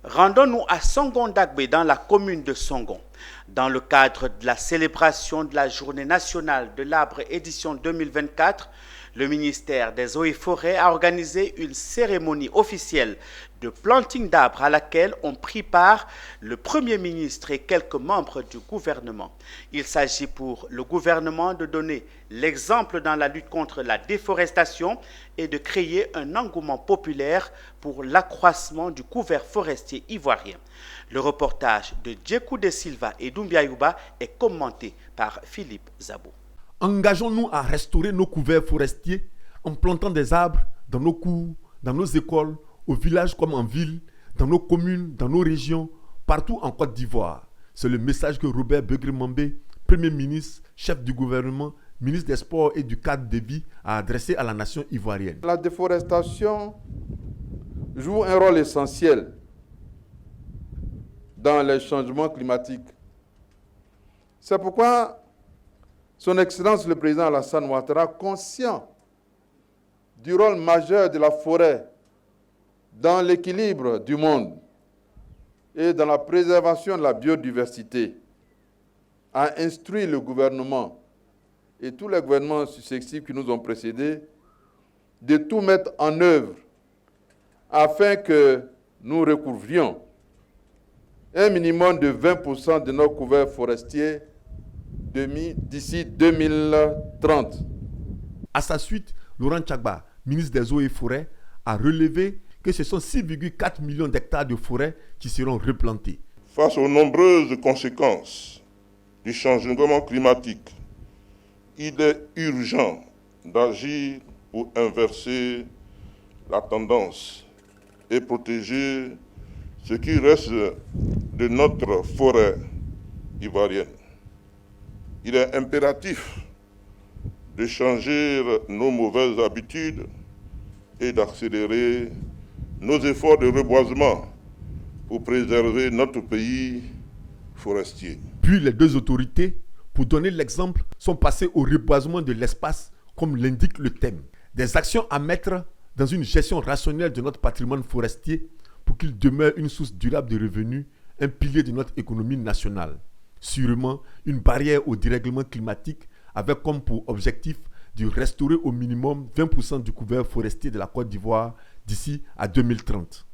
Rendons-nous à Songon-Dagbe dans la commune de Songon. Dans le cadre de la célébration de la Journée nationale de l'arbre édition 2024, le ministère des Eaux et Forêts a organisé une cérémonie officielle de planting d'arbres à laquelle ont pris part le Premier ministre et quelques membres du gouvernement. Il s'agit pour le gouvernement de donner l'exemple dans la lutte contre la déforestation et de créer un engouement populaire pour l'accroissement du couvert forestier ivoirien. Le reportage de Djekou de Silva et Doumbia Yuba est commenté par Philippe Zabou. Engageons-nous à restaurer nos couverts forestiers en plantant des arbres dans nos cours, dans nos écoles, au village comme en ville, dans nos communes, dans nos régions, partout en Côte d'Ivoire. C'est le message que Robert Begré-Mambé, Premier ministre, chef du gouvernement, ministre des Sports et du cadre de vie, a adressé à la nation ivoirienne. La déforestation joue un rôle essentiel dans les changements climatiques. C'est pourquoi Son Excellence le Président Alassane Ouattara, conscient du rôle majeur de la forêt dans l'équilibre du monde et dans la préservation de la biodiversité, a instruit le gouvernement et tous les gouvernements successifs qui nous ont précédés de tout mettre en œuvre afin que nous recouvrions un minimum de 20% de nos couverts forestiers d'ici 2030. À sa suite, Laurent Tchagba, ministre des Eaux et Forêts, a relevé que ce sont 6,4 millions d'hectares de forêts qui seront replantés. Face aux nombreuses conséquences du changement climatique, il est urgent d'agir pour inverser la tendance et protéger ce qui reste de notre forêt ivoirienne. Il est impératif de changer nos mauvaises habitudes et d'accélérer nos efforts de reboisement pour préserver notre pays forestier. Puis les deux autorités, pour donner l'exemple, sont passées au reboisement de l'espace, comme l'indique le thème. Des actions à mettre dans une gestion rationnelle de notre patrimoine forestier pour qu'il demeure une source durable de revenus, un pilier de notre économie nationale. Sûrement, une barrière au dérèglement climatique avec comme pour objectif de restaurer au minimum 20% du couvert forestier de la Côte d'Ivoire d'ici à 2030.